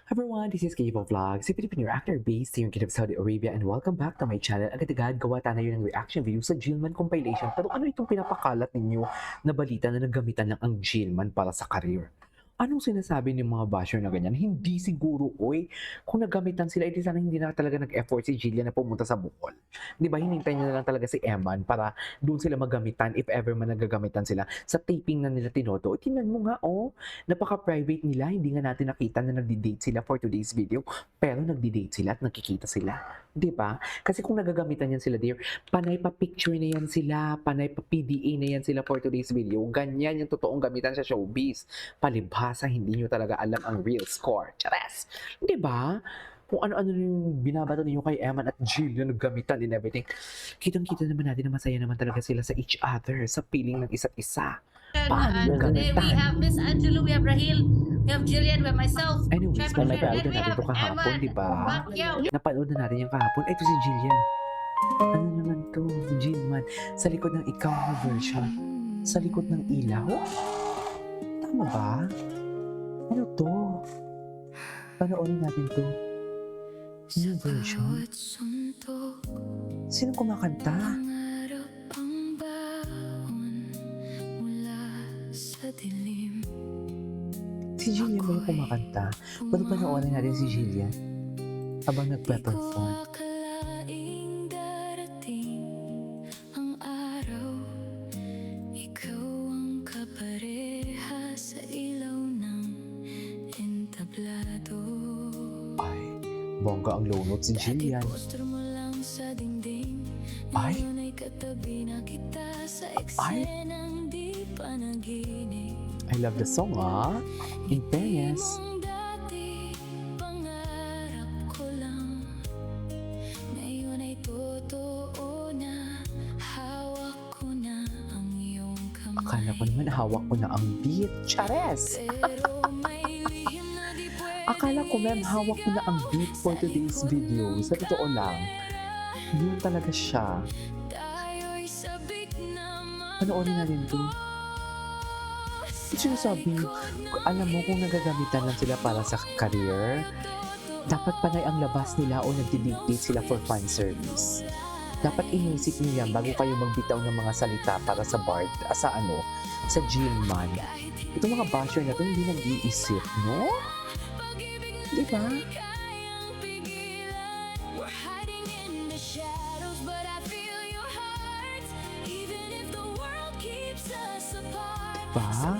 Everyone, this is Kibo Vlogs, si Filipino actor based here in Kingdom of Saudi Arabia, and welcome back to my channel. Agad-agad gawa tayo ng reaction video sa Jilman compilation. Pero ano itong pinapakalat ninyo na balita na naggamitan ng ang Jilman para sa career? Anong sinasabi ng mga basher na ganyan? Hindi siguro, oy. Kung naggamitan sila, edi sana hindi na talaga nag-effort si Jillian na pumunta sa Bohol. Di ba, hinintay niya na lang talaga si Eman para doon sila magamitan if ever man nagagamitan sila. Sa taping na nila tinoto, tingnan mo nga, oh, napaka-private nila. Hindi nga natin nakita na nagdi-date sila for today's video. Pero nagdi-date sila at nakikita sila. Di ba? Kasi kung nagagamitan yan sila, dear, panay pa picture na yan sila, panay pa PDA na yan sila for today's video. Ganyan yung totoong gamitan sa showbiz. Palibhasa, hindi nyo talaga alam ang real score. Chares! Di ba? Kung ano-ano yung binabato ninyo kay Eman at Jill na naggamitan and everything. Kitang-kita naman natin na masaya naman talaga sila sa each other, sa feeling ng isa't isa. Paano yung Today we gamitan? have Miss Angelo, we have Rahil, we have Jillian, we have myself. Anyways, Syempre, napanood and na we natin have ito kahapon, Eman di ba? Pacquiao. Napanood na natin yung kahapon. Ito si Jillian. Ano naman to? Jilman. Sa likod ng ikaw na version. Sa likod ng ilaw? Tama ba? Ano to? Panoorin natin to. New version? Sinong kumakanta? Si Jillian ba yung kumakanta? Pwede panoorin natin si Jillian habang nagpe-perform. Ay, bongga ang low note si Jillian. Ay, ay, I love the song, ah. In fairness. Akala ko naman hawak ko na ang beat. Chares! Akala ko, ma'am, hawak ko na ang beat for today's video. Sa totoo lang, yun talaga siya. Panoorin natin to. Sinasabi, alam mo kung nagagamitan lang sila para sa career, dapat panay ang labas nila o nagdi-date sila for fan service. Dapat inisip niyo yan bago kayo magbitaw ng mga salita para sa Bard, sa Jilman. Itong mga basher na to hindi nag-iisip, no? Di ba? Diba?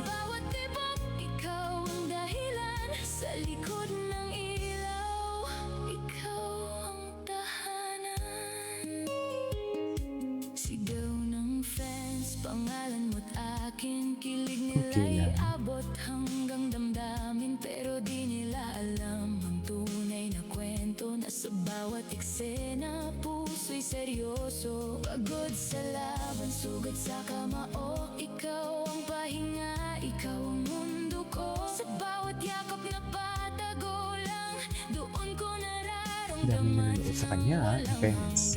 Pangalan mo't akin, kilig Okay nila'y lang. abot hanggang damdamin. Pero di nila alam ang tunay na kwento na sa bawat eksena puso'y seryoso. Pagod sa laban, sugat sa kamao, ikaw ang pahinga, ikaw ang mundo ko. Sa bawat yakap na patago lang, doon ko Dami nararamdaman nanonood sa kanya, in fairness.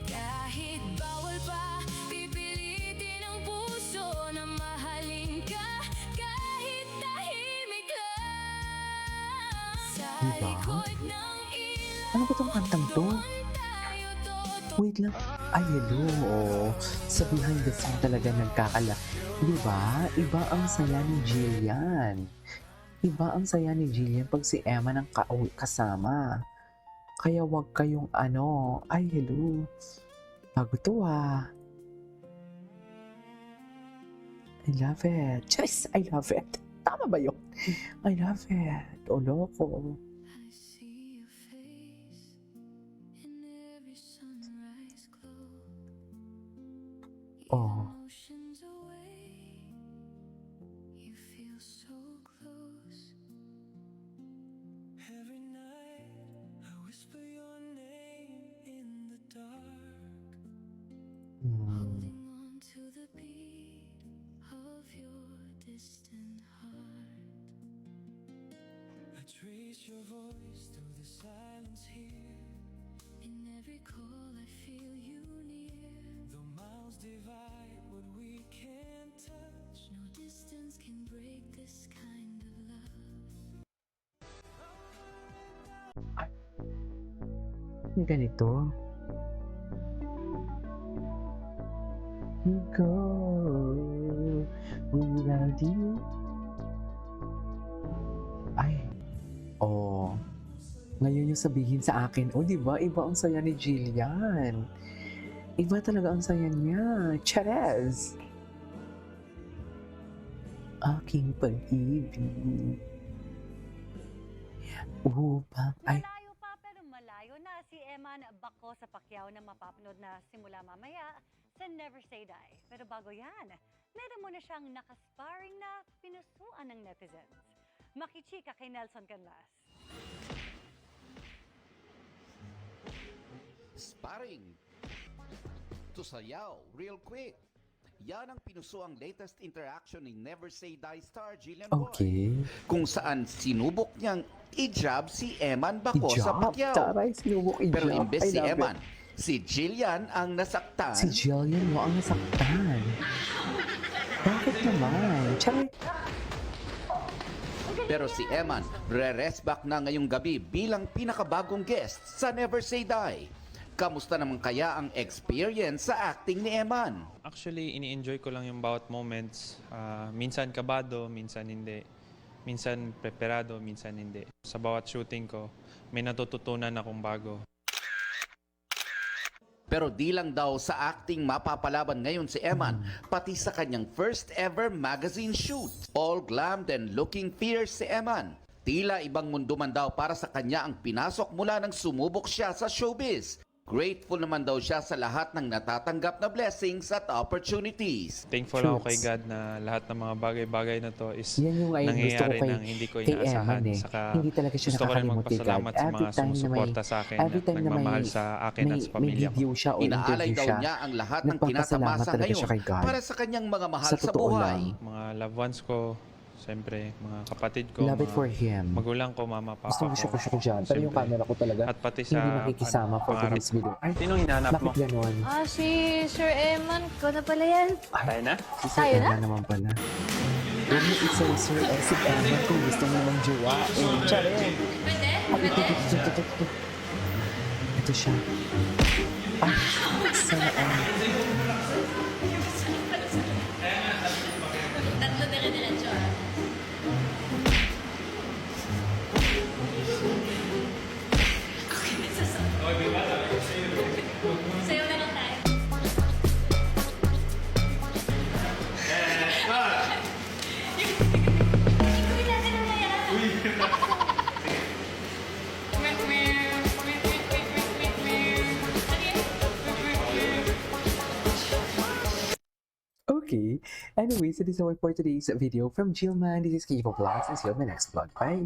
kahit bawal pa, pipilitin ang puso na mahalin ka, kahit tahimik lang. Sa Diba? likod ng ilaw, Ano ba itong kantang to? tayo Wait lang. Ay, hello. Oh, sa behind the scene talaga nagkakala. Di ba? Iba ang saya ni Jillian. Iba ang saya ni Jillian pag si Emma nang kasama. Kaya wag kayong ano. Ay, hello. Bago to, ah. I love it. Yes, I love it. Tama ba yun? I love it. O, loko. I see your face in every sunrise glow. Oh. Emotions away, you feel so close. Every night I whisper your name in the dark, holding on to the beat of your distant heart. I trace your voice through the silence here. In every call I feel you near. Though miles divide what we can't touch, no distance can break this kind of love. Yung ganito. Go without you. Ay. Oh. Ngayon yung sabihin sa akin, oh, di ba? Iba ang saya ni Jillian. Iba talaga ang saya niya. Charez! Aking pag-ibig. Upang, ay, Malayo pa pero malayo na si Eman Bako sa Pacquiao na mapapanood na simula mamaya sa Never Say Die. Pero bago yan, meron muna siyang nakasparring na pinusuan ng netizens. Makichika kay Nelson Canlas. Sparring. Tusayaw, real quick. Yan ang pinusuang latest interaction ni Never Say Die star Jillian Boy. okay. Kung saan sinubok niyang i-jab si Eman Bako sa I-jab. Pacquiao. Taray, sinubok i-jab. Pero imbes I si love it. Eman, si Jillian ang nasaktan. Si Jillian mo ang nasaktan. Bakit naman? Charay. Pero si Eman, re-rest back na ngayong gabi bilang pinakabagong guest sa Never Say Die. Kamusta naman kaya ang experience sa acting ni Eman? Actually, ini-enjoy ko lang yung bawat moments. Minsan kabado, minsan hindi. Minsan preparado, minsan hindi. Sa bawat shooting ko, may natututunan akong bago. Pero di lang daw sa acting mapapalaban ngayon si Eman, pati sa kanyang first ever magazine shoot. All glammed and looking fierce si Eman. Tila ibang mundo man daw para sa kanya ang pinasok mula nang sumubok siya sa showbiz. Grateful naman daw siya sa lahat ng natatanggap na blessings at opportunities. Thankful ako kay Truths. God na lahat ng mga bagay-bagay na to is Yan yung ngayon gusto ko nangyayari kay, nang hindi ko kay inaasahan. Eman eh. Saka Hindi talaga siya gusto ko rin nakakalimot kay God. magpasalamat sa mga sumusuporta sa akin every at time na nagmamahal may, sa akin at sa may pamilya ko. video siya o Inaalay interview daw siya, niya ang lahat ng nagpapasalamat kinatamasa talaga ngayon siya kay God. para sa kanyang mga mahal Sa sa totoo buhay. lang. Mga loved ones ko, siyempre, mga kapatid ko, Love it mga for him. magulang ko, mama, papa Gusto ko. ko dyan. Pero yung Siyempre. camera ko talaga, At pati hindi sa nakikisama for pangarap this video. Ay, Sinong hinahanap mo? bakit ganon? Si Sir Eman, ko na pala yan. Tayo na? Si Sir Tayo na? Emma naman pala. Huwag mo isa Sir si Emma kung gusto mo namang jowa. Charin! Pwede? Ay, ito. Ito siya. Ay, sana Tatlo na rin nila, Chor. Sayo na lang tayo. Ikuin natin ang maya. Okay. Anyway, so this is all for today's video from Jillman. This is Kivo Vlogs and see you on my next vlog. Bye!